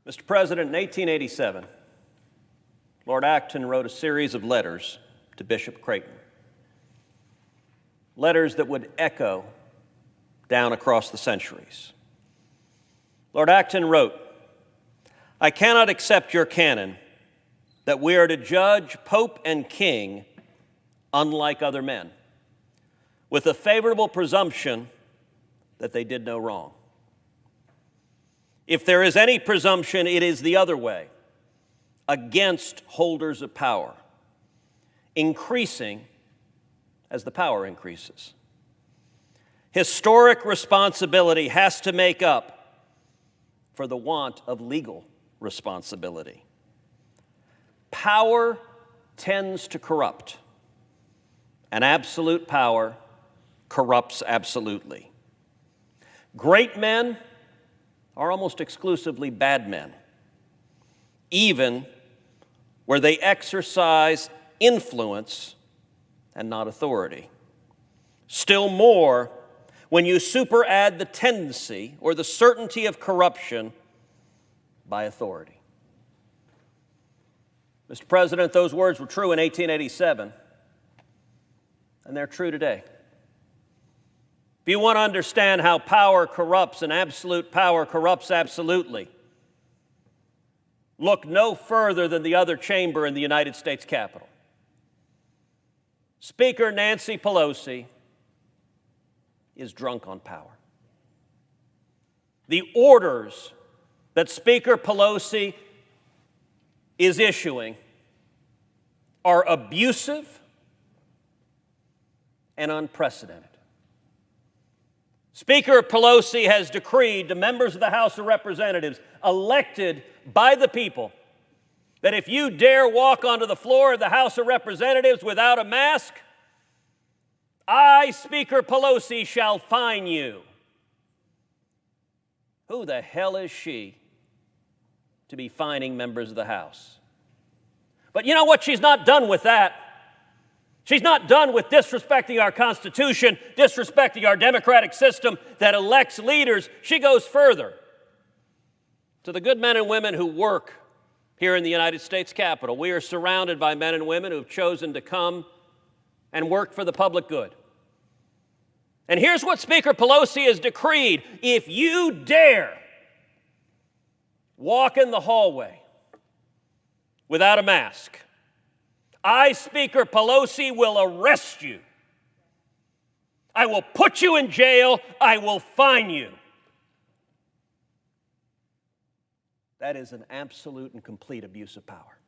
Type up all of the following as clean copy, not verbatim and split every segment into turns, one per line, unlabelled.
Mr. President, in 1887, Lord Acton wrote a series of letters to Bishop Creighton. Letters that would echo down across the centuries. Lord Acton wrote, "I cannot accept your canon that we are to judge Pope and King unlike other men, with a favorable presumption that they did no wrong. If there is any presumption, it is the other way, against holders of power, increasing as the power increases. Historic responsibility has to make up for the want of legal responsibility. Power tends to corrupt, and absolute power corrupts absolutely. Great men are almost exclusively bad men, even where they exercise influence and not authority. Still more, when you superadd the tendency or the certainty of corruption by authority." Mr. President, those words were true in 1887, and they're true today. If you want to understand how power corrupts and absolute power corrupts absolutely, look no further than the other chamber in the United States Capitol. Speaker Nancy Pelosi is drunk on power. The orders that Speaker Pelosi is issuing are abusive and unprecedented. Speaker Pelosi has decreed to members of the House of Representatives elected by the people that if you dare walk onto the floor of the House of Representatives without a mask, I, Speaker Pelosi, shall fine you. Who the hell is she to be fining members of the House? But you know what? She's not done with that. She's not done with disrespecting our Constitution, disrespecting our democratic system that elects leaders. She goes further. To the good men and women who work here in the United States Capitol, we are surrounded by men and women who have chosen to come and work for the public good. And here's what Speaker Pelosi has decreed: if you dare walk in the hallway without a mask, I, Speaker Pelosi, will arrest you. I will put you in jail. I will fine you. That is an absolute and complete abuse of power.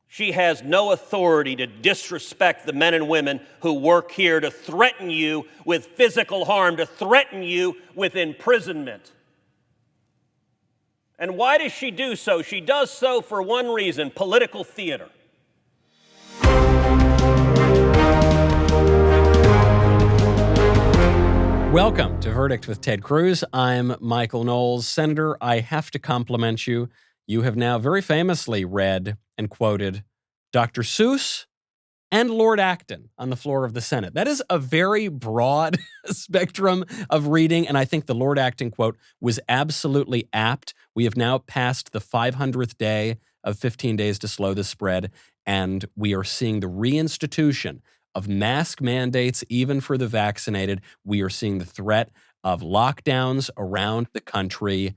She has no authority to disrespect the men and women who work here, to threaten you with physical harm, to threaten you with imprisonment. And why does she do so? She does so for one reason: political theater.
Welcome to Verdict with Ted Cruz. I'm Michael Knowles. Senator, I have to compliment you. You have now very famously read and quoted Dr. Seuss and Lord Acton on the floor of the Senate. That is a very broad spectrum of reading, and I think the Lord Acton quote was absolutely apt. We have now passed the 500th day of 15 days to slow the spread, and we are seeing the reinstitution of mask mandates even for the vaccinated. We are seeing the threat of lockdowns around the country.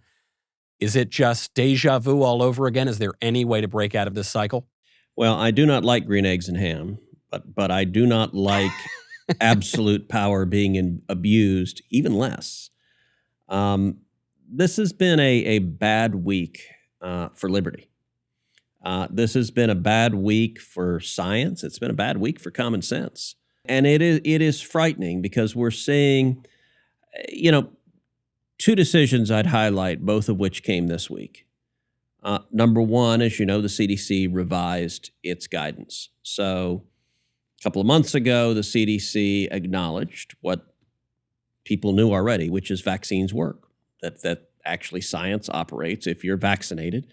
Is it just deja vu all over again? Is there any way to break out of this cycle?
Well, I do not like green eggs and ham, but I do not like absolute power being abused, even less. This has been a bad week for liberty. This has been a bad week for science. It's been a bad week for common sense. And it is frightening because we're seeing, two decisions I'd highlight, both of which came this week. Number one, as you know, the CDC revised its guidance. So a couple of months ago, the CDC acknowledged what people knew already, which is vaccines work, that actually science operates. If you're vaccinated,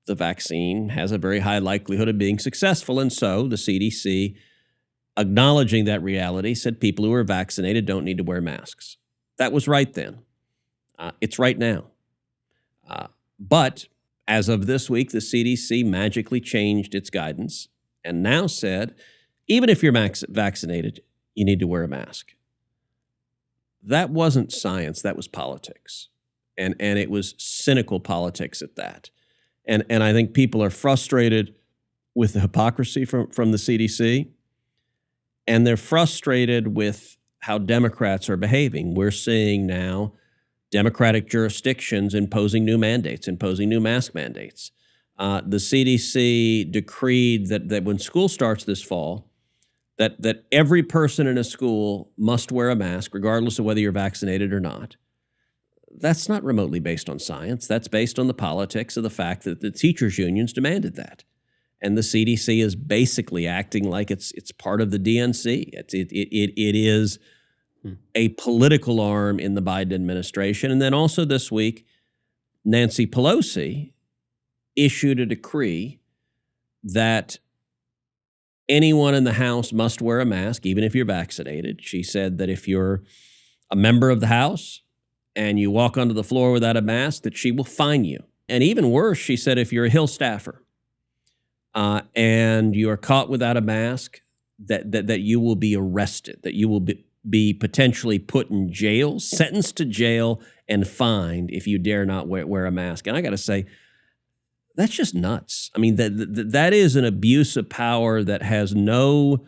the vaccine has a very high likelihood of being successful. And so the CDC, acknowledging that reality, said people who are vaccinated don't need to wear masks. That was right then. It's right now.
But as of this week, the CDC magically changed its guidance and now said, even if you're vaccinated, you need to wear a mask. That wasn't science, that was politics. And it was cynical politics at that. And I think people are frustrated with the hypocrisy from the CDC, and they're frustrated with how Democrats are behaving. We're seeing now Democratic jurisdictions imposing new mandates, imposing new mask mandates. The CDC decreed that when school starts this fall, that every person in a school must wear a mask, regardless of whether you're vaccinated or not. That's not remotely based on science. That's based on the politics of the fact that the teachers' unions demanded that. And the CDC is basically acting like it's part of the DNC. It is a political arm in the Biden administration. And then also this week, Nancy Pelosi issued a decree that anyone in the House must wear a mask, even if you're vaccinated. She said that if you're a member of the House and you walk onto the floor without a mask, that she will fine you. And even worse, she said if you're a Hill staffer and you are caught without a mask, that you will be arrested, that you will be potentially put in jail, sentenced to jail, and fined if you dare not wear a mask. And I got to say, that's just nuts. I mean, that is an abuse of power that has no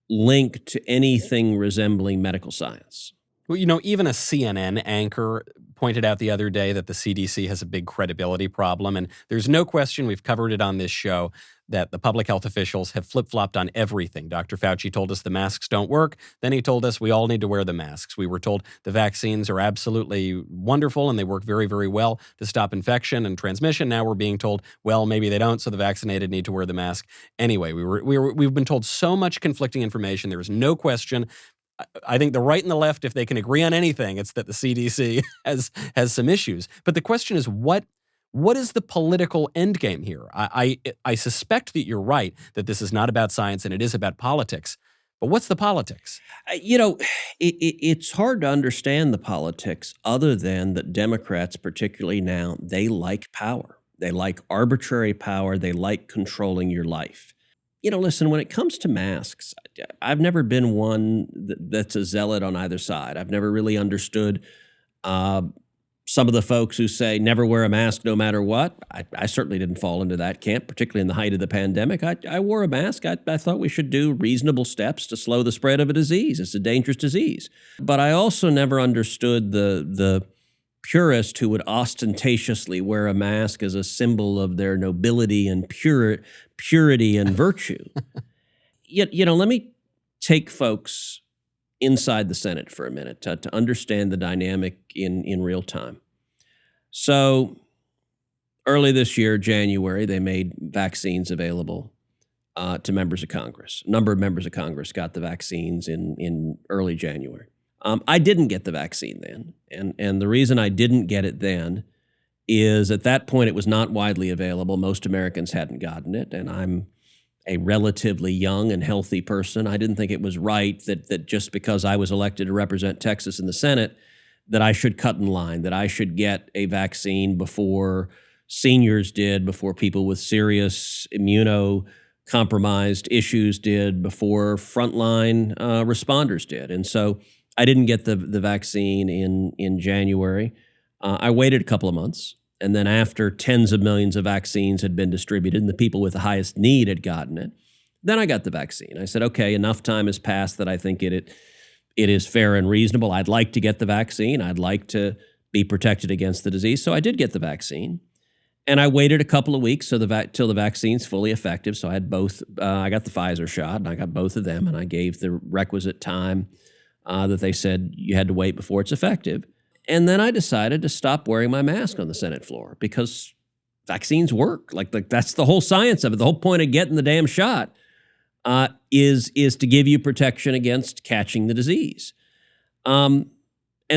link to anything resembling medical science.
Well, even a CNN anchor pointed out the other day that the CDC has a big credibility problem. And there's no question, we've covered it on this show, that the public health officials have flip-flopped on everything. Dr. Fauci told us the masks don't work. Then he told us we all need to wear the masks. We were told the vaccines are absolutely wonderful and they work very, very well to stop infection and transmission. Now we're being told, well, maybe they don't, so the vaccinated need to wear the mask. Anyway, we've been told so much conflicting information. There is no question. I think the right and the left, if they can agree on anything, it's that the CDC has some issues. But the question is, what is the political endgame here? I suspect that you're right, that this is not about science and it is about politics. But what's the politics?
It's hard to understand the politics other than that Democrats, particularly now, they like power. They like arbitrary power. They like controlling your life. Listen, when it comes to masks, I've never been one that's a zealot on either side. I've never really understood some of the folks who say never wear a mask no matter what. I certainly didn't fall into that camp, particularly in the height of the pandemic. I wore a mask. I thought we should do reasonable steps to slow the spread of a disease. It's a dangerous disease. But I also never understood the purist who would ostentatiously wear a mask as a symbol of their nobility and purity and virtue. Let me take folks inside the Senate for a minute to understand the dynamic in real time. So early this year, January, they made vaccines available to members of Congress. A number of members of Congress got the vaccines in early January. I didn't get the vaccine then. And the reason I didn't get it then is at that point it was not widely available. Most Americans hadn't gotten it, and I'm a relatively young and healthy person. I didn't think it was right that just because I was elected to represent Texas in the Senate, that I should cut in line, that I should get a vaccine before seniors did, before people with serious immunocompromised issues did, before frontline responders did. And so I didn't get the vaccine in January. I waited a couple of months. And then after tens of millions of vaccines had been distributed and the people with the highest need had gotten it, then I got the vaccine. I said, okay, enough time has passed that I think it is fair and reasonable. I'd like to get the vaccine. I'd like to be protected against the disease. So I did get the vaccine. And I waited a couple of weeks till the vaccine's fully effective. So I had both. I got the Pfizer shot, and I got both of them, and I gave the requisite time that they said you had to wait before it's effective. And then I decided to stop wearing my mask on the Senate floor because vaccines work. Like that's the whole science of it. The whole point of getting the damn shot is to give you protection against catching the disease. And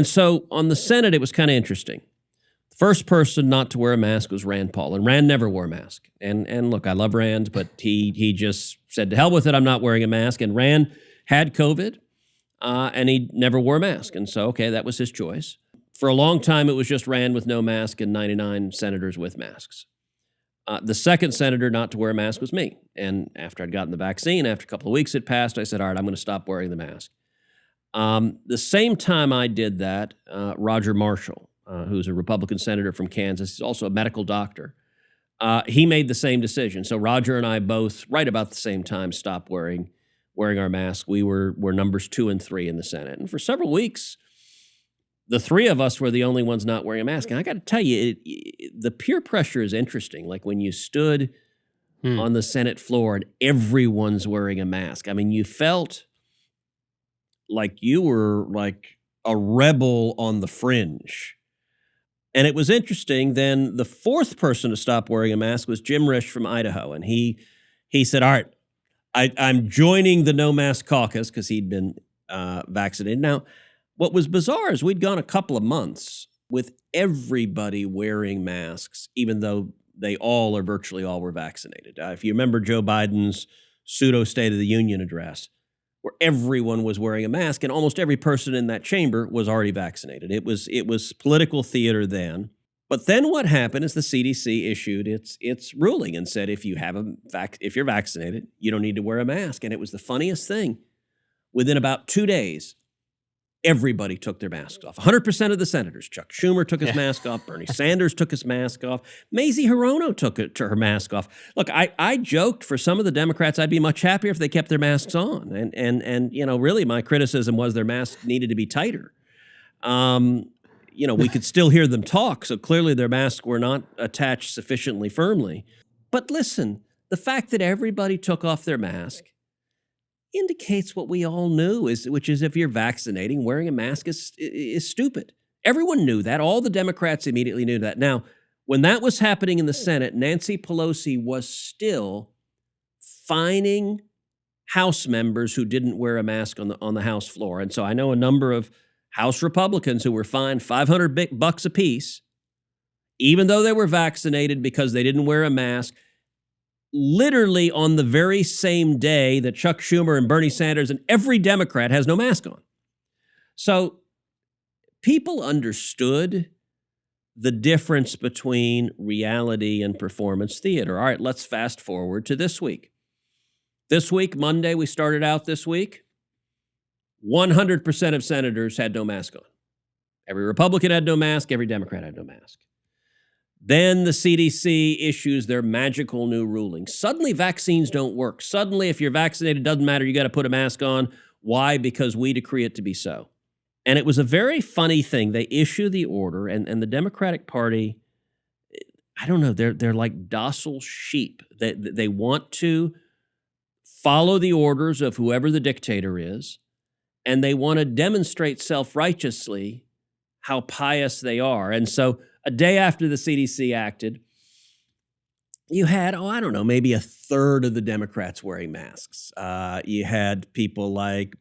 so on the Senate, it was kind of interesting. The first person not to wear a mask was Rand Paul, and Rand never wore a mask. And look, I love Rand, but he just said, to hell with it, I'm not wearing a mask. And Rand had COVID, and he never wore a mask. And so, okay, that was his choice. For a long time, it was just ran with no mask and 99 senators with masks. The second senator not to wear a mask was me. And after I'd gotten the vaccine, after a couple of weeks had passed, I said, all right, I'm going to stop wearing the mask. The same time I did that, Roger Marshall, who's a Republican senator from Kansas, he's also a medical doctor, he made the same decision. So Roger and I both, right about the same time, stopped wearing our mask. We were numbers 2 and 3 in the Senate. And for several weeks, the three of us were the only ones not wearing a mask. And I got to tell you, the peer pressure is interesting. Like when you stood on the Senate floor and everyone's wearing a mask. I mean, you felt like you were like a rebel on the fringe. And it was interesting. Then the fourth person to stop wearing a mask was Jim Risch from Idaho. And he said, all right, I'm joining the no mask caucus because he'd been vaccinated. Now, what was bizarre is we'd gone a couple of months with everybody wearing masks, even though they all or virtually all were vaccinated. If you remember Joe Biden's pseudo State of the Union address, where everyone was wearing a mask and almost every person in that chamber was already vaccinated. It was political theater then. But then what happened is the CDC issued its ruling and said if you're vaccinated, you don't need to wear a mask. And it was the funniest thing. Within about 2 days, everybody took their masks off. 100% of the senators. Chuck Schumer took his mask off. Bernie Sanders took his mask off. Mazie Hirono took her mask off. Look, I joked for some of the Democrats I'd be much happier if they kept their masks on. And you know, really my criticism was their masks needed to be tighter. You know, we could still hear them talk, so clearly their masks were not attached sufficiently firmly. But listen, the fact that everybody took off their mask indicates what we all knew, which is if you're vaccinating, wearing a mask is stupid. Everyone knew that. All the Democrats immediately knew that. Now, when that was happening in the Senate, Nancy Pelosi was still fining House members who didn't wear a mask on the House floor. And so I know a number of House Republicans who were fined $500 apiece, even though they were vaccinated because they didn't wear a mask, literally on the very same day that Chuck Schumer and Bernie Sanders and every Democrat has no mask on. So people understood the difference between reality and performance theater. All right, let's fast forward to this week. This week, Monday, we started out this week, 100% of senators had no mask on. Every Republican had no mask, every Democrat had no mask. Then the CDC issues their magical new ruling. Suddenly, vaccines don't work. Suddenly, if you're vaccinated, it doesn't matter. You got to put a mask on. Why? Because we decree it to be so. And it was a very funny thing. They issue the order, and the Democratic Party, I don't know, they're like docile sheep. They want to follow the orders of whoever the dictator is, and they want to demonstrate self-righteously how pious they are. And so a day after the CDC acted, you had, I don't know, maybe a third of the Democrats wearing masks. You had people like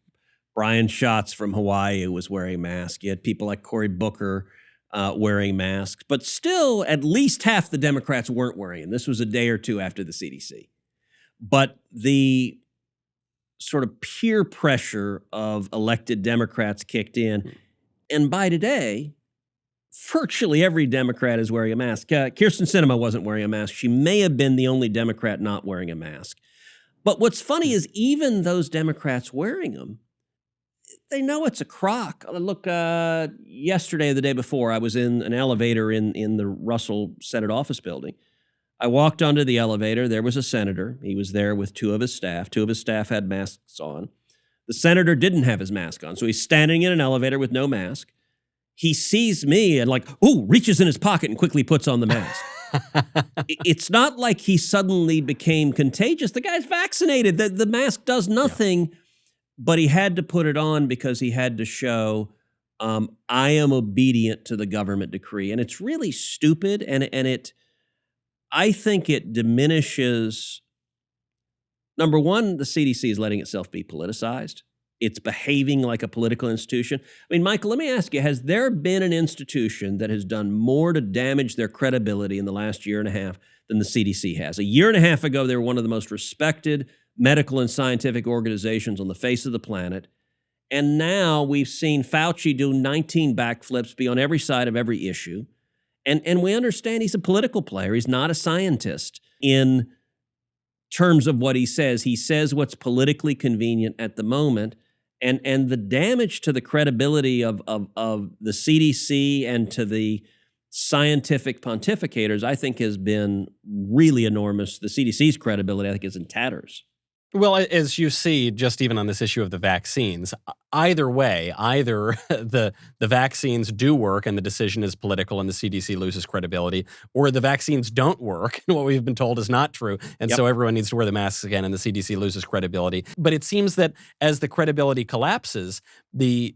Brian Schatz from Hawaii who was wearing masks. You had people like Cory Booker wearing masks. But still, at least half the Democrats weren't wearing them. This was a day or two after the CDC. But the sort of peer pressure of elected Democrats kicked in. And by today, virtually every Democrat is wearing a mask. Kyrsten Sinema wasn't wearing a mask. She may have been the only Democrat not wearing a mask. But what's funny is even those Democrats wearing them, they know it's a crock. Look, yesterday or the day before, I was in an elevator in the Russell Senate office building. I walked onto the elevator. There was a senator. He was there with two of his staff. Two of his staff had masks on. The senator didn't have his mask on, so he's standing in an elevator with no mask. He sees me and reaches in his pocket and quickly puts on the mask. It's not like he suddenly became contagious. The guy's vaccinated. The mask does nothing, but he had to put it on because he had to show, I am obedient to the government decree. And it's really stupid, I think it diminishes, number one, the CDC is letting itself be politicized. It's behaving like a political institution. I mean, Michael, let me ask you, has there been an institution that has done more to damage their credibility in the last year and a half than the CDC has? A year and a half ago, they were one of the most respected medical and scientific organizations on the face of the planet. And now we've seen Fauci do 19 backflips, be on every side of every issue. And we understand he's a political player. He's not a scientist in terms of what he says. He says what's politically convenient at the moment. And the damage to the credibility of the CDC and to the scientific pontificators, I think, has been really enormous. The CDC's credibility, I think, is in tatters.
Well, as you see, just even on this issue of the vaccines, either way, either the vaccines do work and the decision is political and the CDC loses credibility, or the vaccines don't work and what we've been told is not true, and so everyone needs to wear the masks again and the CDC loses credibility. But it seems that as the credibility collapses, the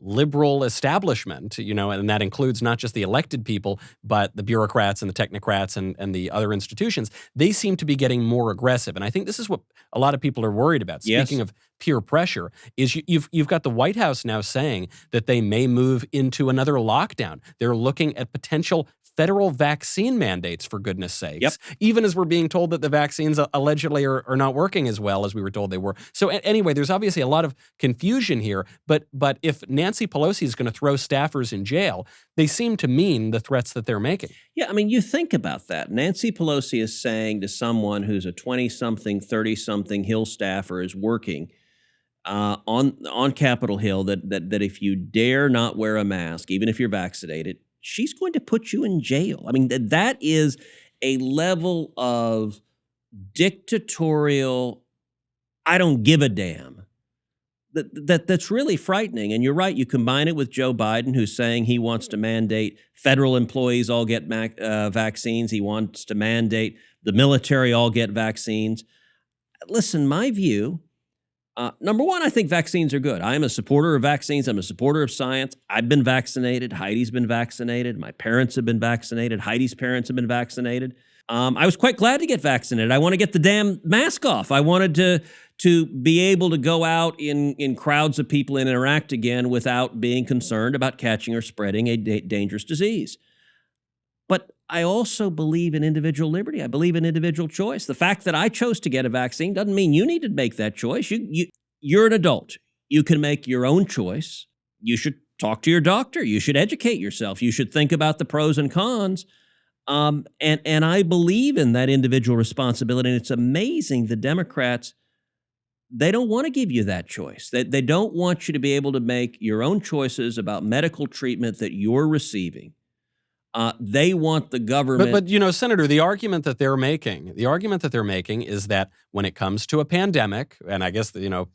liberal establishment, and that includes not just the elected people, but the bureaucrats and the technocrats and the other institutions, they seem to be getting more aggressive. And I think this is what a lot of people are worried about. Speaking of peer pressure, is you've got the White House now saying that they may move into another lockdown. They're looking at potential federal vaccine mandates, for goodness sakes, even as we're being told that the vaccines allegedly are not working as well as we were told they were. So anyway, there's obviously a lot of confusion here, but if Nancy Pelosi is going to throw staffers in jail, they seem to mean the threats that they're making.
Yeah, I mean, you think about that. Nancy Pelosi is saying to someone who's a 20-something, 30-something Hill staffer is working on Capitol Hill that if you dare not wear a mask, even if you're vaccinated, she's going to put you in jail. I mean, that is a level of dictatorial, I don't give a damn, that's really frightening. And you're right, you combine it with Joe Biden, who's saying he wants to mandate federal employees all get vaccines. He wants to mandate the military all get vaccines. Listen, my view, number one, I think vaccines are good. I am a supporter of vaccines. I'm a supporter of science. I've been vaccinated. Heidi's been vaccinated. My parents have been vaccinated. Heidi's parents have been vaccinated. I was quite glad to get vaccinated. I want to get the damn mask off. I wanted to be able to go out in crowds of people and interact again without being concerned about catching or spreading a dangerous disease. But I also believe in individual liberty. I believe in individual choice. The fact that I chose to get a vaccine doesn't mean you need to make that choice. You're an adult. You can make your own choice. You should talk to your doctor. You should educate yourself. You should think about the pros and cons. And I believe in that individual responsibility. And it's amazing the Democrats, they don't want to give you that choice. They don't want you to be able to make your own choices about medical treatment that you're receiving. They want the government.
But Senator, the argument that they're making is that when it comes to a pandemic, and I guess the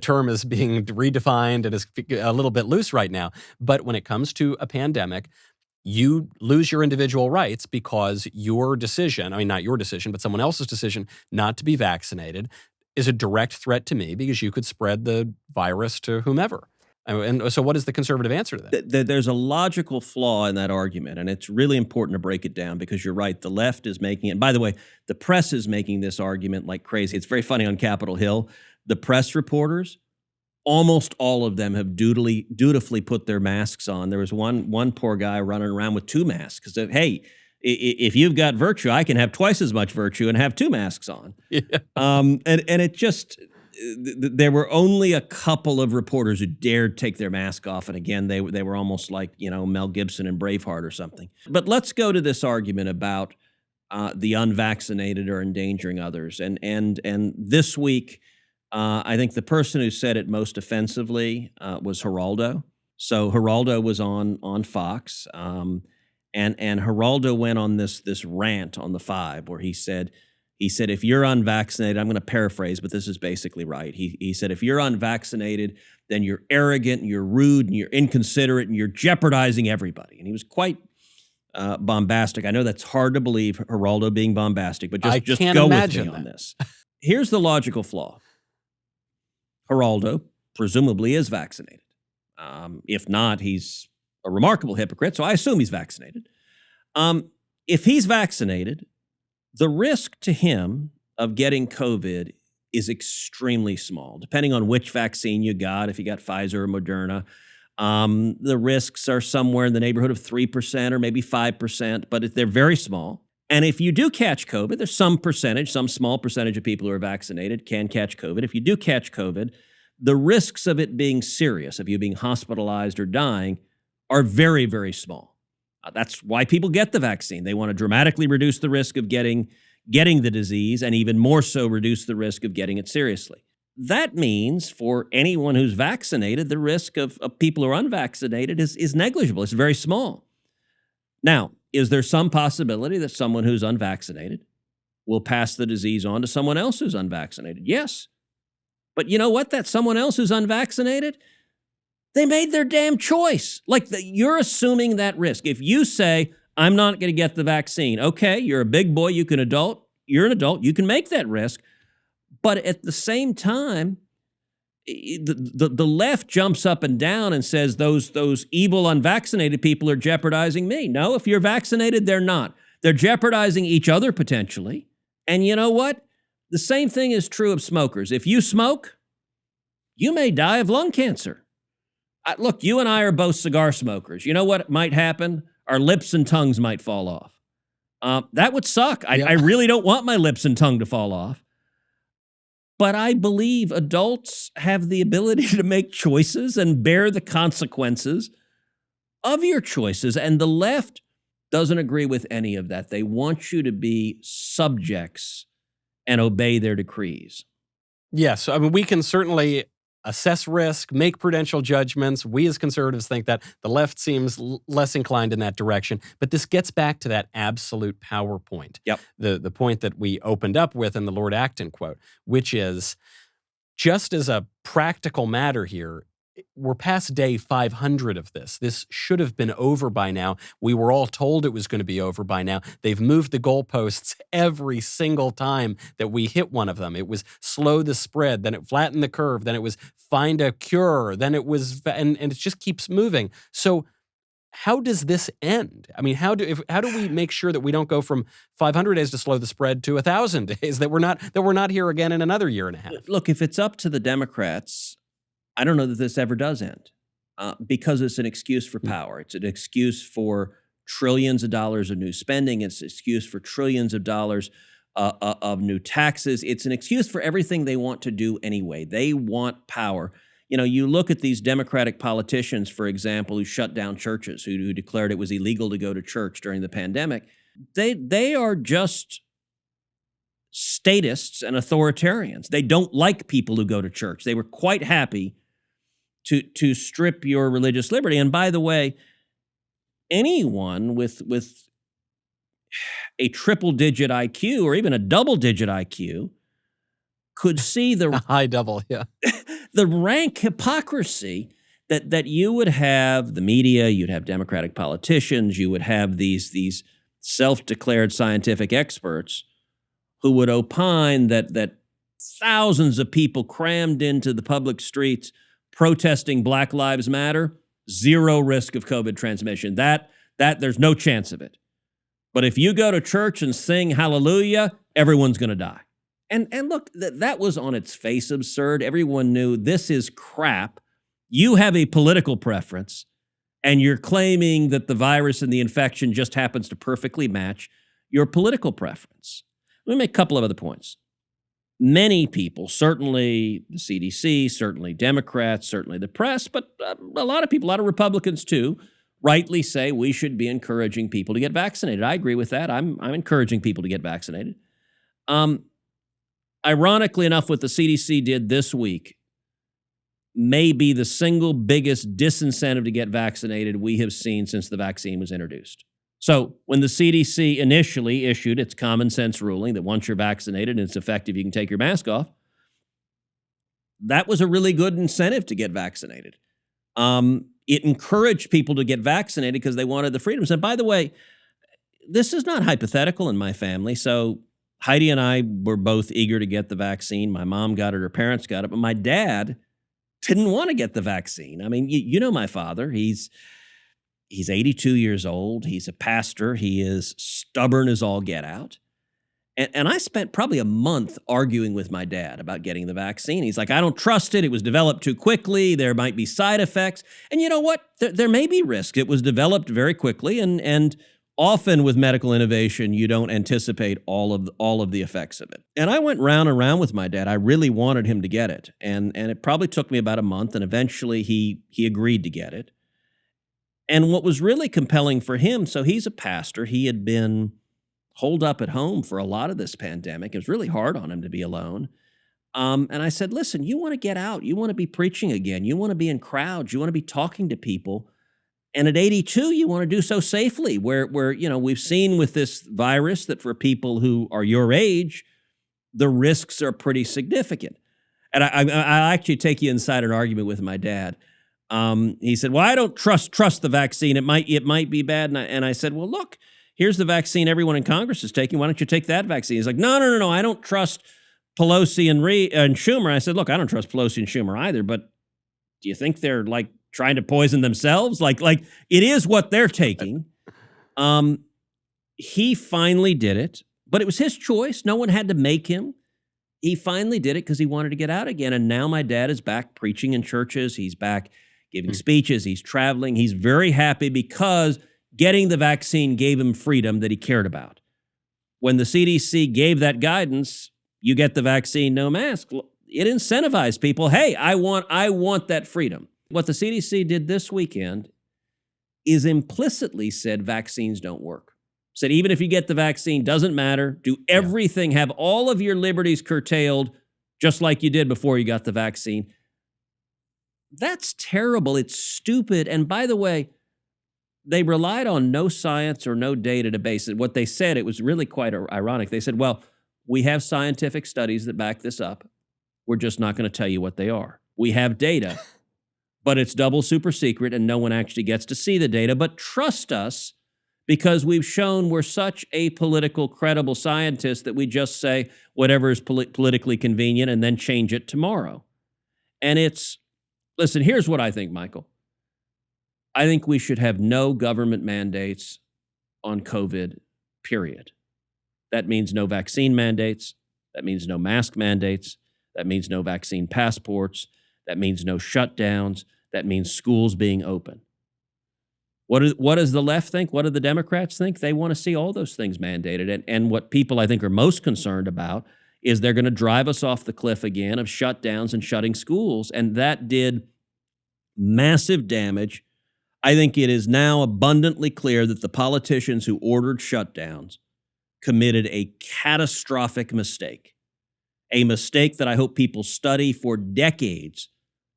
term is being redefined and is a little bit loose right now, but when it comes to a pandemic, you lose your individual rights because your decision, I mean, not your decision, but someone else's decision not to be vaccinated is a direct threat to me because you could spread the virus to whomever. And so what is the conservative answer to that?
There's a logical flaw in that argument, and it's really important to break it down because you're right. The left is making it. And by the way, the press is making this argument like crazy. It's very funny on Capitol Hill. The press reporters, almost all of them have dutifully put their masks on. There was one poor guy running around with two masks. Because, hey, if you've got virtue, I can have twice as much virtue and have two masks on. Yeah. And it just... There were only a couple of reporters who dared take their mask off. And again, they were almost like, Mel Gibson in Braveheart or something. But let's go to this argument about the unvaccinated are endangering others. And this week, I think the person who said it most offensively was Geraldo. So Geraldo was on Fox. And Geraldo went on this rant on the Five where he said, if you're unvaccinated, I'm going to paraphrase, but this is basically right. He said, if you're unvaccinated, then you're arrogant and you're rude and you're inconsiderate and you're jeopardizing everybody. And he was quite bombastic. I know that's hard to believe, Geraldo being bombastic, but just go with me on this. Here's the logical flaw. Geraldo presumably is vaccinated. If not, he's a remarkable hypocrite, so I assume he's vaccinated. If he's vaccinated, the risk to him of getting COVID is extremely small, depending on which vaccine you got. If you got Pfizer or Moderna, the risks are somewhere in the neighborhood of 3% or maybe 5%, but they're very small. And if you do catch COVID, there's some small percentage of people who are vaccinated can catch COVID. If you do catch COVID, the risks of it being serious, of you being hospitalized or dying, are very, very small. That's why people get the vaccine. They want to dramatically reduce the risk of getting the disease, and even more so reduce the risk of getting it seriously. That means for anyone who's vaccinated, the risk of people who are unvaccinated is negligible. It's very small. Now, is there some possibility that someone who's unvaccinated will pass the disease on to someone else who's unvaccinated? Yes. But you know what? That someone else who's unvaccinated, they made their damn choice. You're assuming that risk. If you say, I'm not going to get the vaccine, okay, you're a big boy, you're an adult, you can make that risk. But at the same time, the left jumps up and down and says those evil unvaccinated people are jeopardizing me. No, if you're vaccinated, they're not. They're jeopardizing each other potentially. And you know what? The same thing is true of smokers. If you smoke, you may die of lung cancer. Look, you and I are both cigar smokers. You know what might happen? Our lips and tongues might fall off. That would suck. I really don't want my lips and tongue to fall off. But I believe adults have the ability to make choices and bear the consequences of your choices. And the left doesn't agree with any of that. They want you to be subjects and obey their decrees.
Yes. I mean, we can certainly assess risk, make prudential judgments. We as conservatives think that. The left seems less inclined in that direction. But this gets back to that absolute power point.
Yep.
The point that we opened up with in the Lord Acton quote, which is, just as a practical matter here, we're past day 500 of this. This should have been over by now. We were all told it was going to be over by now. They've moved the goalposts every single time that we hit one of them. It was slow the spread, then it flattened the curve, then it was find a cure, then it was, and it just keeps moving. So how does this end? I mean, how do we make sure that we don't go from 500 days to slow the spread to 1,000 days, that we're not here again in another year and a half?
Look, if it's up to the Democrats, I don't know that this ever does end, because it's an excuse for power. It's an excuse for trillions of dollars of new spending. It's an excuse for trillions of dollars of new taxes. It's an excuse for everything they want to do anyway. They want power. You know, you look at these Democratic politicians, for example, who shut down churches, who declared it was illegal to go to church during the pandemic. They are just statists and authoritarians. They don't like people who go to church. They were quite happy to strip your religious liberty. And by the way, anyone with a triple-digit IQ or even a double-digit IQ could see the
high double, yeah,
the rank hypocrisy that you would have the media, you'd have Democratic politicians, you would have these self-declared scientific experts who would opine that thousands of people crammed into the public streets protesting Black Lives Matter, zero risk of COVID transmission. That there's no chance of it. But if you go to church and sing hallelujah, everyone's going to die. And look, that was on its face absurd. Everyone knew this is crap. You have a political preference, and you're claiming that the virus and the infection just happens to perfectly match your political preference. Let me make a couple of other points. Many people, certainly the CDC, certainly Democrats, certainly the press, but a lot of people, a lot of Republicans too, rightly say we should be encouraging people to get vaccinated. I agree with that. I'm encouraging people to get vaccinated. Ironically enough, what the CDC did this week may be the single biggest disincentive to get vaccinated we have seen since the vaccine was introduced. So when the CDC initially issued its common sense ruling that once you're vaccinated and it's effective, you can take your mask off, that was a really good incentive to get vaccinated. It encouraged people to get vaccinated because they wanted the freedoms. And by the way, this is not hypothetical in my family. So Heidi and I were both eager to get the vaccine. My mom got it, her parents got it, but my dad didn't want to get the vaccine. I mean, you know my father. He's 82 years old. He's a pastor. He is stubborn as all get out. And I spent probably a month arguing with my dad about getting the vaccine. He's like, I don't trust it. It was developed too quickly. There might be side effects. And you know what? There may be risk. It was developed very quickly, and often with medical innovation, you don't anticipate all of the effects of it. And I went round and round with my dad. I really wanted him to get it. And it probably took me about a month, and eventually he agreed to get it. And what was really compelling for him, so he's a pastor. He had been holed up at home for a lot of this pandemic. It was really hard on him to be alone. And I said, listen, you want to get out. You want to be preaching again. You want to be in crowds. You want to be talking to people. And at 82, you want to do so safely, where we've seen with this virus that for people who are your age, the risks are pretty significant. And I actually take you inside an argument with my dad. He said, well, I don't trust the vaccine. It might be bad. And I said, well, look, here's the vaccine everyone in Congress is taking. Why don't you take that vaccine? He's like, no. I don't trust Pelosi and Schumer. I said, look, I don't trust Pelosi and Schumer either, but do you think they're like trying to poison themselves? Like it is what they're taking. He finally did it, but it was his choice. No one had to make him. He finally did it because he wanted to get out again. And now my dad is back preaching in churches. He's back giving speeches. He's traveling. He's very happy because getting the vaccine gave him freedom that he cared about. When the CDC gave that guidance, you get the vaccine, no mask. It incentivized people. Hey, I want that freedom. What the CDC did this weekend is implicitly said vaccines don't work. Said even if you get the vaccine, doesn't matter. Do everything, have all of your liberties curtailed, just like you did before you got the vaccine. That's terrible. It's stupid. And by the way, they relied on no science or no data to base it. What they said, it was really quite ironic. They said, well, we have scientific studies that back this up. We're just not going to tell you what they are. We have data, but it's double super secret and no one actually gets to see the data. But trust us because we've shown we're such apolitical, credible scientists that we just say whatever is politically convenient and then change it tomorrow. And listen, here's what I think, Michael. I think we should have no government mandates on COVID, period. That means no vaccine mandates. That means no mask mandates. That means no vaccine passports. That means no shutdowns. That means schools being open. What does the left think? What do the Democrats think? They want to see all those things mandated. And what people I think are most concerned about is they're going to drive us off the cliff again of shutdowns and shutting schools. And that did massive damage. I think it is now abundantly clear that the politicians who ordered shutdowns committed a catastrophic mistake, a mistake that I hope people study for decades,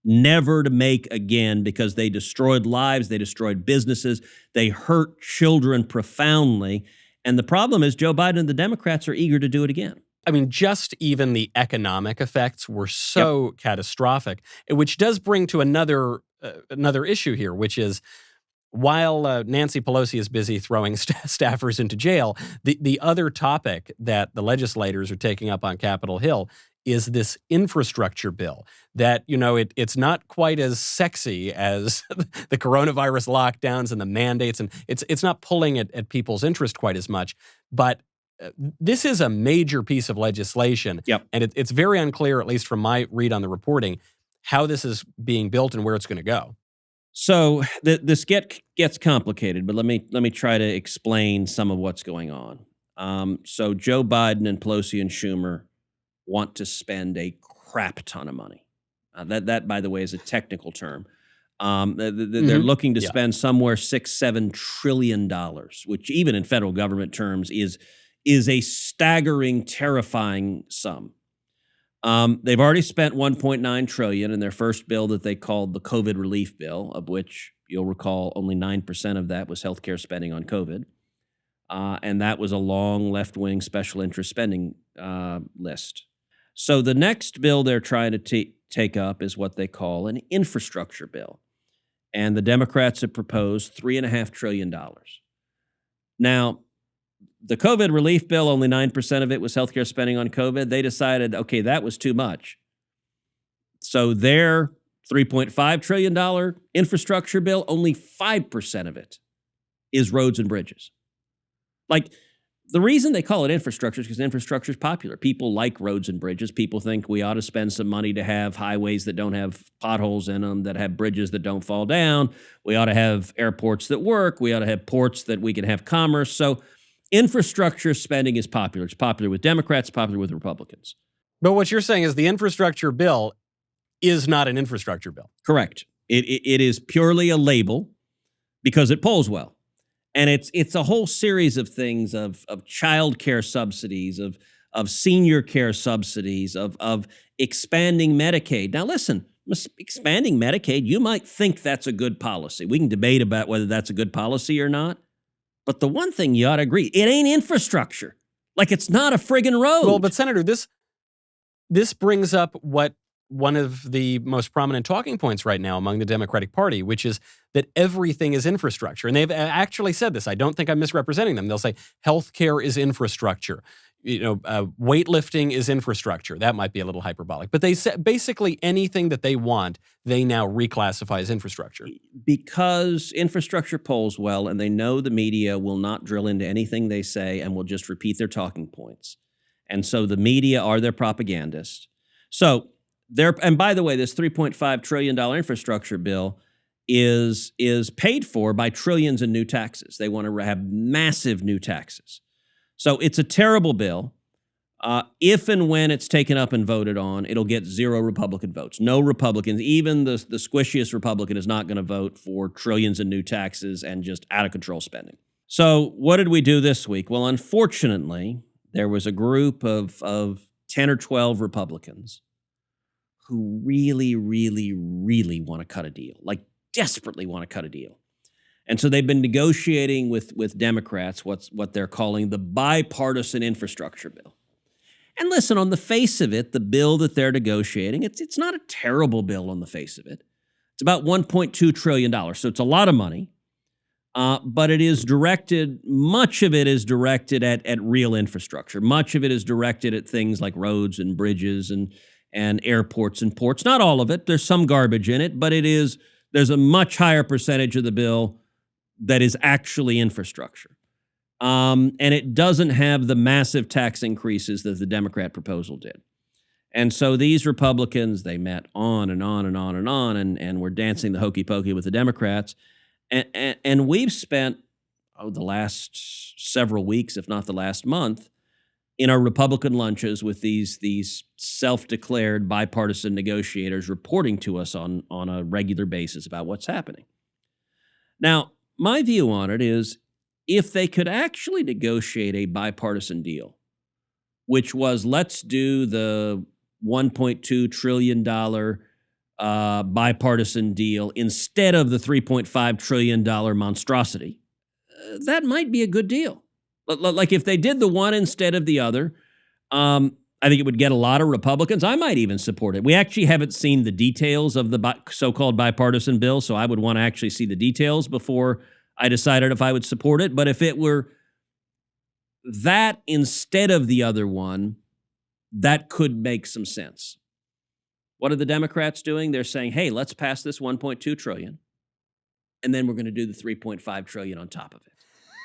never to make again, because they destroyed lives, they destroyed businesses, they hurt children profoundly. And the problem is Joe Biden and the Democrats are eager to do it again.
I mean, just even the economic effects were so catastrophic, which does bring to another issue here, which is while Nancy Pelosi is busy throwing staffers into jail, the other topic that the legislators are taking up on Capitol Hill is this infrastructure bill that, it's not quite as sexy as the coronavirus lockdowns and the mandates, and it's not pulling at people's interest quite as much. But this is a major piece of legislation, and it's very unclear, at least from my read on the reporting, how this is being built and where it's going to go.
So this gets complicated, but let me try to explain some of what's going on. So Joe Biden and Pelosi and Schumer want to spend a crap ton of money. That, by the way, is a technical term. They're looking to spend somewhere $6-7 trillion, which even in federal government terms is a staggering, terrifying sum. They've already spent $1.9 trillion in their first bill that they called the COVID relief bill, of which you'll recall only 9% of that was healthcare spending on COVID. And that was a long left-wing special interest spending list. So the next bill they're trying to take up is what they call an infrastructure bill. And the Democrats have proposed $3.5 trillion. Now, the COVID relief bill, only 9% of it was healthcare spending on COVID. They decided, okay, that was too much. So their $3.5 trillion infrastructure bill, only 5% of it is roads and bridges. Like, The reason they call it infrastructure is because infrastructure is popular. People like roads and bridges. People think we ought to spend some money to have highways that don't have potholes in them, that have bridges that don't fall down. We ought to have airports that work. We ought to have ports that we can have commerce. So infrastructure spending is popular. It's popular with Democrats, popular with Republicans.
But what you're saying is the infrastructure bill is not an infrastructure bill.
Correct. It is purely a label because it polls well. And it's a whole series of things of child care subsidies, of senior care subsidies, of expanding Medicaid. Now, listen, expanding Medicaid, you might think that's a good policy. We can debate about whether that's a good policy or not. But the one thing you ought to agree, it ain't infrastructure. Like, it's not a friggin' road.
Well, but Senator, this brings up what one of the most prominent talking points right now among the Democratic Party, which is that everything is infrastructure. And they've actually said this. I don't think I'm misrepresenting them. They'll say healthcare is infrastructure. Weightlifting is infrastructure. That might be a little hyperbolic. But they say basically anything that they want, they now reclassify as infrastructure.
Because infrastructure polls well, and they know the media will not drill into anything they say and will just repeat their talking points. And so the media are their propagandists. So and by the way, this $3.5 trillion infrastructure bill is paid for by trillions in new taxes. They want to have massive new taxes. So it's a terrible bill. If and when it's taken up and voted on, it'll get 0 Republican votes. No Republicans, even the squishiest Republican is not going to vote for trillions in new taxes and just out of control spending. So what did we do this week? Well, unfortunately, there was a group of 10 or 12 Republicans who really, really, really want to cut a deal, like desperately want to cut a deal. And so they've been negotiating with Democrats what they're calling the bipartisan infrastructure bill. And listen, on the face of it, the bill that they're negotiating, it's not a terrible bill on the face of it. It's about $1.2 trillion, so it's a lot of money. But it is directed, much of it is directed at real infrastructure. Much of it is directed at things like roads and bridges and airports and ports. Not all of it. There's some garbage in it, but there's a much higher percentage of the bill that is actually infrastructure. And it doesn't have the massive tax increases that the Democrat proposal did. And so these Republicans, they met on and on and on and on, and were dancing the hokey pokey with the Democrats. And we've spent the last several weeks, if not the last month, in our Republican lunches with these self-declared bipartisan negotiators reporting to us on a regular basis about what's happening. Now, my view on it is if they could actually negotiate a bipartisan deal, which was let's do the $1.2 trillion bipartisan deal instead of the $3.5 trillion monstrosity, that might be a good deal. Like if they did the one instead of the other, I think it would get a lot of Republicans. I might even support it. We actually haven't seen the details of the so-called bipartisan bill, so I would want to actually see the details before I decided if I would support it. But if it were that instead of the other one, that could make some sense. What are the Democrats doing? They're saying, hey, let's pass this $1.2 trillion, and then we're going to do the $3.5 trillion on top of it.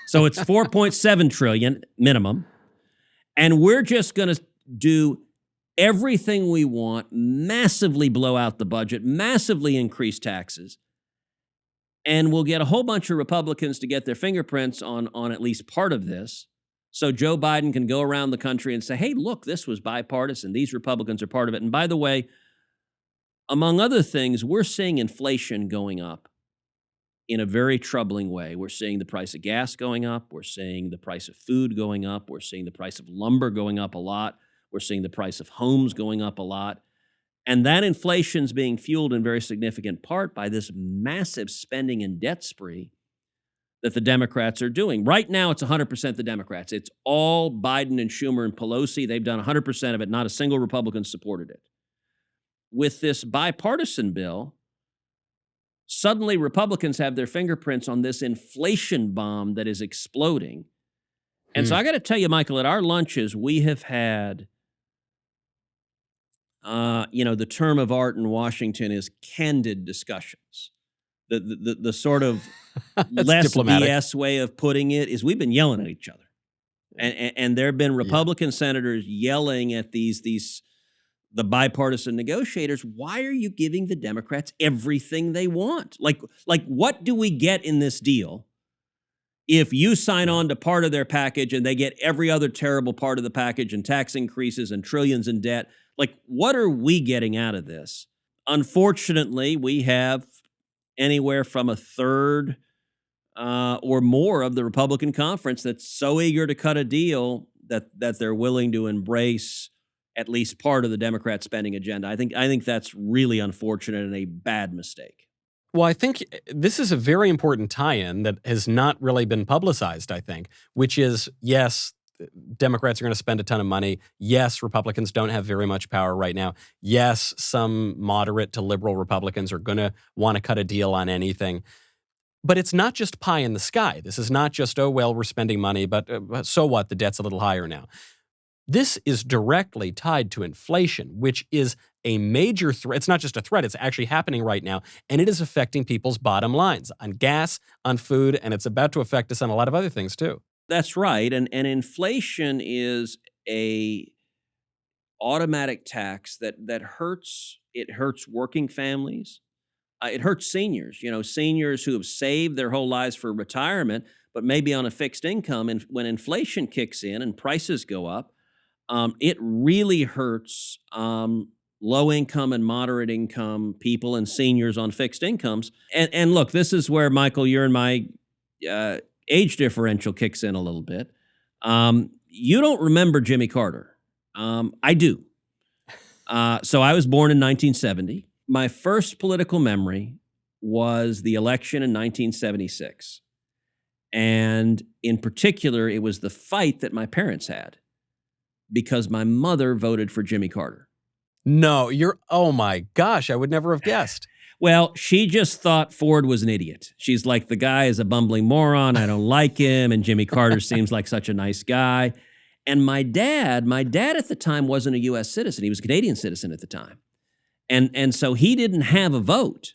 So it's $4.7 trillion minimum, and we're just going to do everything we want, massively blow out the budget, massively increase taxes, and we'll get a whole bunch of Republicans to get their fingerprints on at least part of this, so Joe Biden can go around the country and say, hey, look, this was bipartisan. These Republicans are part of it. And by the way, among other things, we're seeing inflation going up in a very troubling way. We're seeing the price of gas going up. We're seeing the price of food going up. We're seeing the price of lumber going up a lot. We're seeing the price of homes going up a lot. And that inflation's being fueled in very significant part by this massive spending and debt spree that the Democrats are doing. Right now, it's 100% the Democrats. It's all Biden and Schumer and Pelosi. They've done 100% of it. Not a single Republican supported it. With this bipartisan bill, suddenly Republicans have their fingerprints on this inflation bomb that is exploding. And so I got to tell you, Michael, at our lunches, we have had, the term of art in Washington is candid discussions. The sort of less
diplomatic.
BS way of putting it is we've been yelling at each other. And there have been Republican senators yelling at the bipartisan negotiators, why are you giving the Democrats everything they want? Like what do we get in this deal if you sign on to part of their package and they get every other terrible part of the package and tax increases and trillions in debt? Like, what are we getting out of this? Unfortunately, we have anywhere from a third or more of the Republican conference that's so eager to cut a deal that they're willing to embrace at least part of the Democrat spending agenda. I think that's really unfortunate and a bad mistake.
Well, I think this is a very important tie-in that has not really been publicized, I think, which is, yes, Democrats are going to spend a ton of money. Yes, Republicans don't have very much power right now. Yes, some moderate to liberal Republicans are going to want to cut a deal on anything. But it's not just pie in the sky. This is not just, oh, well, we're spending money, but so what? The debt's a little higher now. This is directly tied to inflation, which is a major threat. It's not just a threat, it's actually happening right now, and it is affecting people's bottom lines on gas, on food, and it's about to affect us on a lot of other things too.
That's right, and inflation is a automatic tax that hurts. It hurts working families. It hurts seniors, seniors who have saved their whole lives for retirement, but maybe on a fixed income. And when inflation kicks in and prices go up, it really hurts low-income and moderate-income people and seniors on fixed incomes. And look, this is where, Michael, your and my age differential kicks in a little bit. You don't remember Jimmy Carter. I do. So I was born in 1970. My first political memory was the election in 1976. And in particular, it was the fight that my parents had because my mother voted for Jimmy Carter.
No, oh my gosh, I would never have guessed.
Well, she just thought Ford was an idiot. She's like, the guy is a bumbling moron. I don't like him. And Jimmy Carter seems like such a nice guy. And my dad at the time wasn't a U.S. citizen. He was a Canadian citizen at the time. And so he didn't have a vote.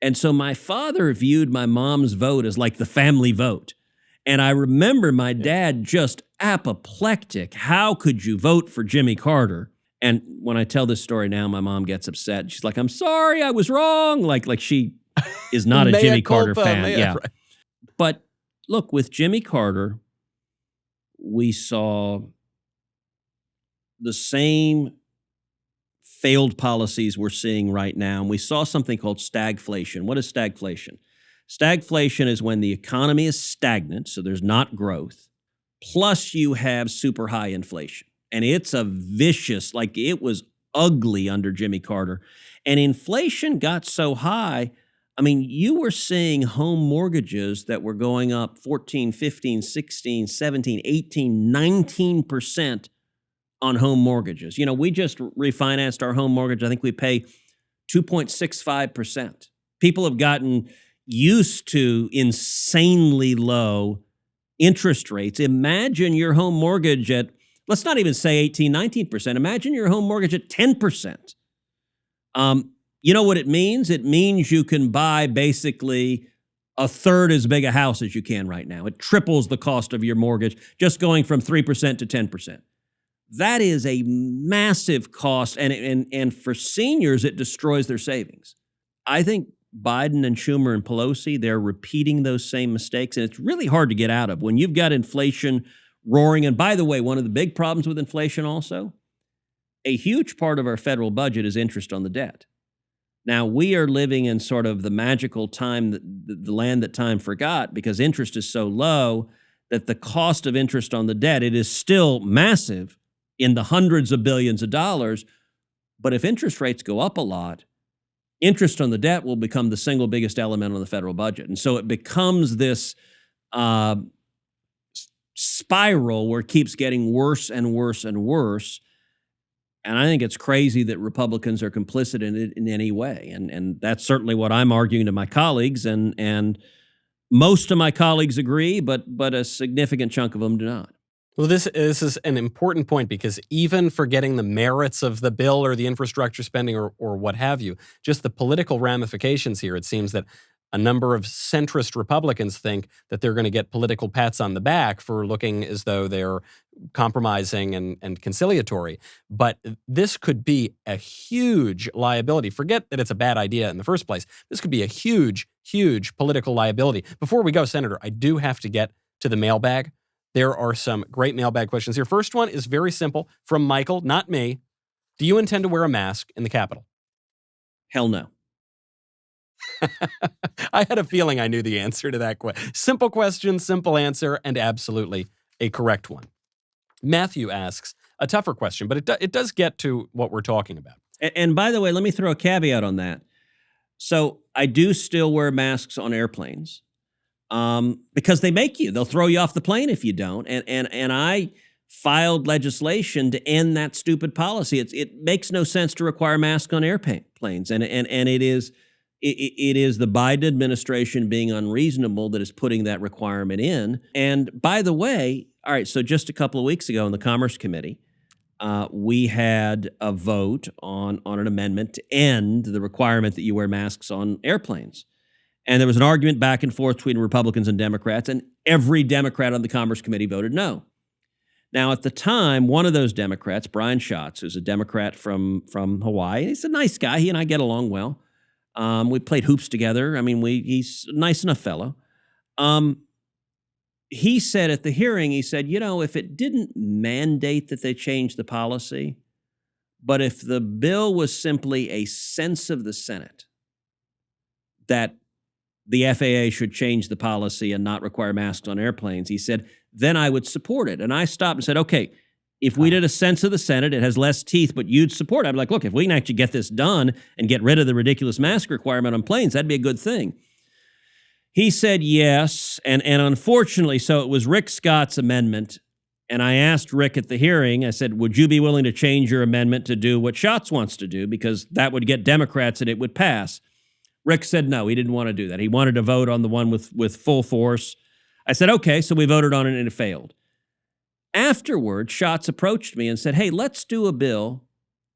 And so my father viewed my mom's vote as like the family vote. And I remember my dad just apoplectic. How could you vote for Jimmy Carter? And when I tell this story now, my mom gets upset. She's like, I'm sorry, I was wrong. Like she is not a Jimmy Carter fan. Yeah. Right. But look, with Jimmy Carter, we saw the same failed policies we're seeing right now. And we saw something called stagflation. What is stagflation? Stagflation is when the economy is stagnant, so there's not growth, plus you have super high inflation. And it's a vicious, like it was ugly under Jimmy Carter. And inflation got so high, I mean, you were seeing home mortgages that were going up 14, 15, 16, 17, 18, 19% on home mortgages. We just refinanced our home mortgage. I think we pay 2.65%. People have gotten used to insanely low interest rates. Imagine your home mortgage at, let's not even say 18, 19%. Imagine your home mortgage at 10%. You know what it means? It means you can buy basically a third as big a house as you can right now. It triples the cost of your mortgage, just going from 3% to 10%. That is a massive cost, and for seniors, it destroys their savings. I think Biden and Schumer and Pelosi, they're repeating those same mistakes, and it's really hard to get out of. When you've got inflation roaring, and by the way, one of the big problems with inflation also, a huge part of our federal budget is interest on the debt. Now, we are living in sort of the magical time, the land that time forgot, because interest is so low that the cost of interest on the debt, it is still massive in the hundreds of billions of dollars. But if interest rates go up a lot, interest on the debt will become the single biggest element on the federal budget. And so it becomes this spiral where it keeps getting worse and worse and worse. And I think it's crazy that Republicans are complicit in it in any way. And that's certainly what I'm arguing to my colleagues. And most of my colleagues agree, but a significant chunk of them do not.
Well, this is an important point, because even forgetting the merits of the bill or the infrastructure spending or what have you, just the political ramifications here, it seems that a number of centrist Republicans think that they're going to get political pats on the back for looking as though they're compromising and conciliatory. But this could be a huge liability. Forget that it's a bad idea in the first place. This could be a huge, huge political liability. Before we go, Senator, I do have to get to the mailbag. There are some great mailbag questions here. First one is very simple from Michael, not me. Do you intend to wear a mask in the Capitol?
Hell no.
I had a feeling I knew the answer to that question. Simple question, simple answer, and absolutely a correct one. Matthew asks a tougher question, but it does get to what we're talking about.
And by the way, let me throw a caveat on that. So I do still wear masks on airplanes because they make you. They'll throw you off the plane if you don't. And I filed legislation to end that stupid policy. It makes no sense to require masks on airplanes, and it is the Biden administration being unreasonable that is putting that requirement in. And by the way, all right, so just a couple of weeks ago in the Commerce Committee, we had a vote on an amendment to end the requirement that you wear masks on airplanes. And there was an argument back and forth between Republicans and Democrats, and every Democrat on the Commerce Committee voted no. Now, at the time, one of those Democrats, Brian Schatz, who's a Democrat from Hawaii, he's a nice guy. He and I get along well. We played hoops together. I mean, he's a nice enough fellow. He said at the hearing, he said, if it didn't mandate that they change the policy, but if the bill was simply a sense of the Senate that the FAA should change the policy and not require masks on airplanes, he said, then I would support it. And I stopped and said, okay, if we did a sense of the Senate, it has less teeth, but you'd support it. I'd be like, look, if we can actually get this done and get rid of the ridiculous mask requirement on planes, that'd be a good thing. He said yes, and unfortunately, so it was Rick Scott's amendment, and I asked Rick at the hearing, I said, would you be willing to change your amendment to do what Schatz wants to do, because that would get Democrats and it would pass. Rick said no, he didn't want to do that. He wanted to vote on the one with full force. I said, okay, so we voted on it and it failed. Afterward, Schatz approached me and said, hey, let's do a bill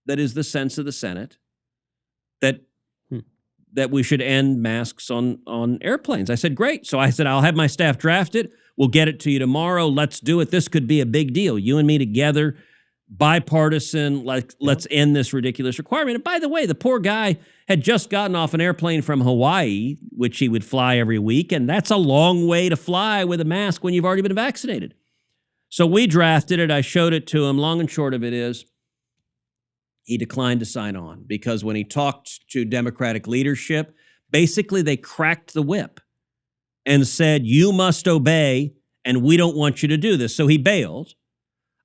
that is the sense of the Senate, that we should end masks on airplanes. I said, great. So I said, I'll have my staff draft it. We'll get it to you tomorrow. Let's do it. This could be a big deal. You and me together, bipartisan, let's end this ridiculous requirement. And by the way, the poor guy had just gotten off an airplane from Hawaii, which he would fly every week, and that's a long way to fly with a mask when you've already been vaccinated. So we drafted it. I showed it to him. Long and short of it is, he declined to sign on because when he talked to Democratic leadership, basically they cracked the whip and said, you must obey, and we don't want you to do this. So he bailed.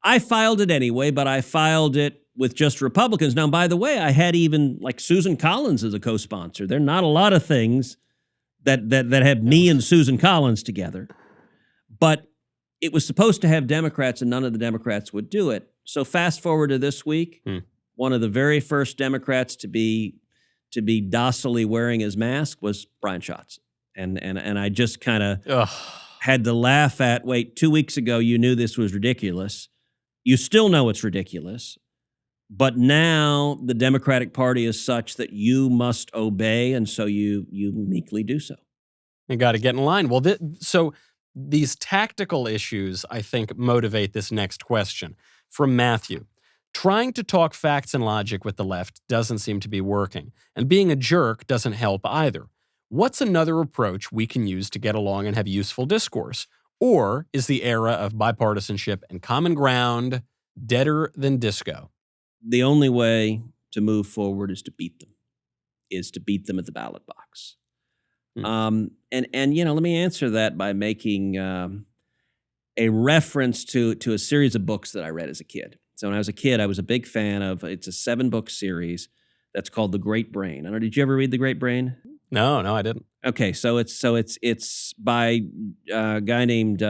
I filed it anyway, but I filed it with just Republicans. Now, by the way, I had even like Susan Collins as a co-sponsor. There are not a lot of things that have me and Susan Collins together. But it was supposed to have Democrats, and none of the Democrats would do it. So fast forward to this week, one of the very first Democrats to be docilely wearing his mask was Brian Schatz. And I just kind of had to laugh at, wait, 2 weeks ago you knew this was ridiculous. You still know it's ridiculous. But now the Democratic Party is such that you must obey, and so you meekly do so.
You got to get in line. Well, so these tactical issues, I think, motivate this next question from Matthew. Trying to talk facts and logic with the left doesn't seem to be working, and being a jerk doesn't help either. What's another approach we can use to get along and have useful discourse? Or is the era of bipartisanship and common ground deader than disco?
The only way to move forward is to beat them at the ballot box. And let me answer that by making a reference to a series of books that I read as a kid. So when I was a kid, I was a big fan of, it's a 7-book series that's called The Great Brain. I don't know, did you ever read The Great Brain?
No, I didn't.
Okay, so it's by a guy named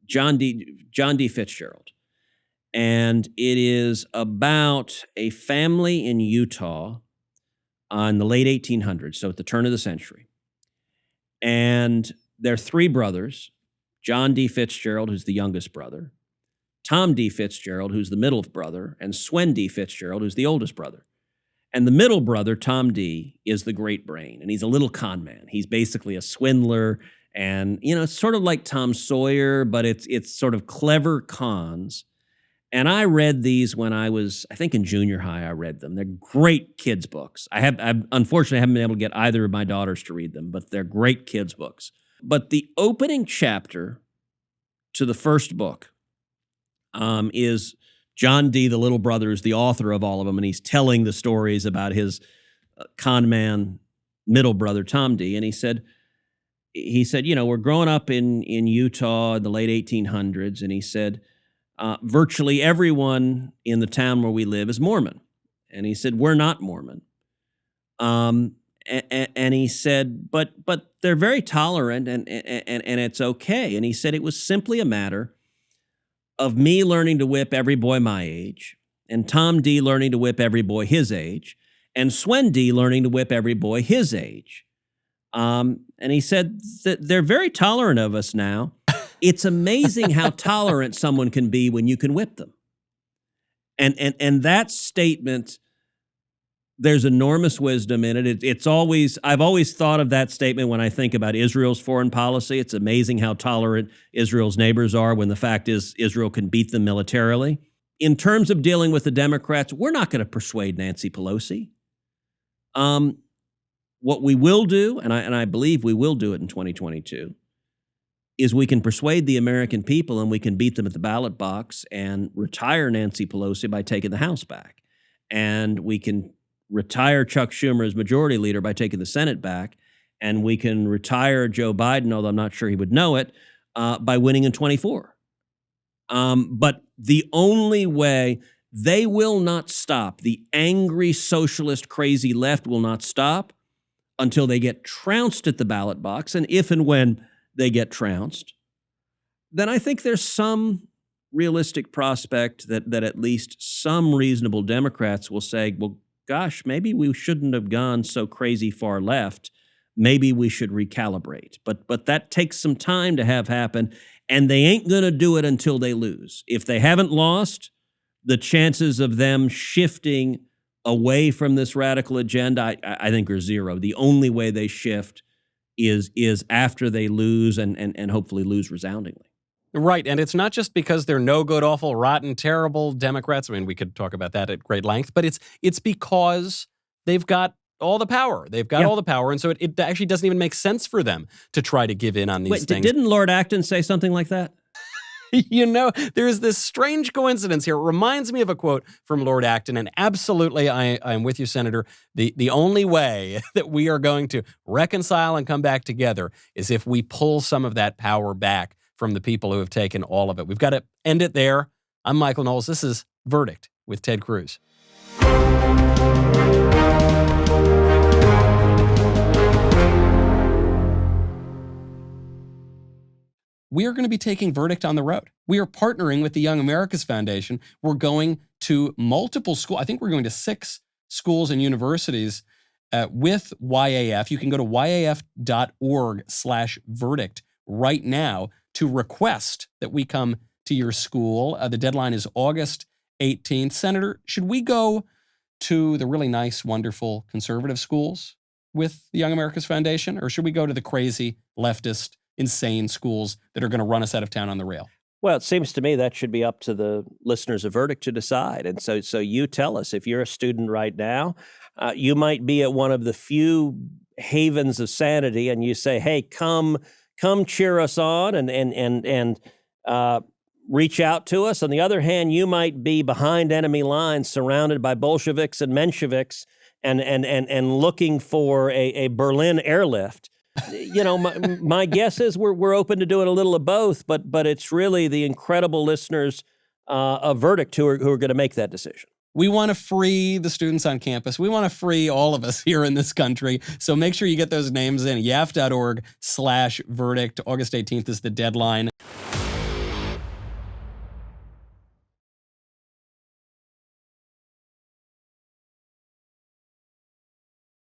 John D. Fitzgerald. And it is about a family in Utah in the late 1800s, so at the turn of the century. And there are 3 brothers, John D. Fitzgerald, who's the youngest brother, Tom D. Fitzgerald, who's the middle brother, and Swen D. Fitzgerald, who's the oldest brother. And the middle brother, Tom D., is the great brain, and he's a little con man. He's basically a swindler, and it's sort of like Tom Sawyer, but it's sort of clever cons. And I read these when I was, I think in junior high, I read them. They're great kids' books. I unfortunately haven't been able to get either of my daughters to read them, but they're great kids' books. But the opening chapter to the first book is John D., the little brother, is the author of all of them, and he's telling the stories about his con man middle brother, Tom D. And he said, we're growing up in Utah in the late 1800s, and he said, virtually everyone in the town where we live is Mormon. And he said, we're not Mormon. And he said, but they're very tolerant, and it's okay. And he said it was simply a matter of me learning to whip every boy my age, and Tom D. learning to whip every boy his age, and Swen D. learning to whip every boy his age. And he said that they're very tolerant of us now. It's amazing how tolerant someone can be when you can whip them. And that statement, there's enormous wisdom in it. I've always thought of that statement when I think about Israel's foreign policy. It's amazing how tolerant Israel's neighbors are when the fact is Israel can beat them militarily. In terms of dealing with the Democrats, we're not going to persuade Nancy Pelosi. What we will do, and I believe we will do it in 2022, is we can persuade the American people and we can beat them at the ballot box and retire Nancy Pelosi by taking the House back. And we can retire Chuck Schumer as majority leader by taking the Senate back. And we can retire Joe Biden, although I'm not sure he would know it, by winning in 24. But the only way, they will not stop. The angry socialist crazy left will not stop until they get trounced at the ballot box. And if and when they get trounced, then I think there's some realistic prospect that at least some reasonable Democrats will say, well, gosh, maybe we shouldn't have gone so crazy far left. Maybe we should recalibrate. But that takes some time to have happen, and they ain't going to do it until they lose. If they haven't lost, the chances of them shifting away from this radical agenda, I think, are zero. The only way they shift is after they lose and hopefully lose resoundingly.
Right, and it's not just because they're no good, awful, rotten, terrible Democrats. I mean, we could talk about that at great length, but it's because they've got all the power. They've got all the power, and so it actually doesn't even make sense for them to try to give in on these things.
Didn't Lord Acton say something like that?
There's this strange coincidence here. It reminds me of a quote from Lord Acton, and absolutely, I'm with you, Senator. The only way that we are going to reconcile and come back together is if we pull some of that power back from the people who have taken all of it. We've got to end it there. I'm Michael Knowles. This is Verdict with Ted Cruz. We are going to be taking Verdict on the road. We are partnering with the Young America's Foundation. We're going to multiple schools. I think we're going to 6 schools and universities with YAF. You can go to yaf.org/verdict right now to request that we come to your school. The deadline is August 18th. Senator, should we go to the really nice, wonderful conservative schools with the Young America's Foundation, or should we go to the crazy, leftist, insane schools that are going to run us out of town on the rail?
Well, it seems to me that should be up to the listeners of Verdict to decide. And so you tell us, if you're a student right now, you might be at one of the few havens of sanity, and you say, hey, come cheer us on and reach out to us. On the other hand, you might be behind enemy lines, surrounded by Bolsheviks and Mensheviks, and looking for a Berlin airlift. My guess is we're open to doing a little of both, but it's really the incredible listeners of Verdict who are going to make that decision.
We want to free the students on campus. We want to free all of us here in this country. So make sure you get those names in. yaf.org/verdict. August 18th is the deadline.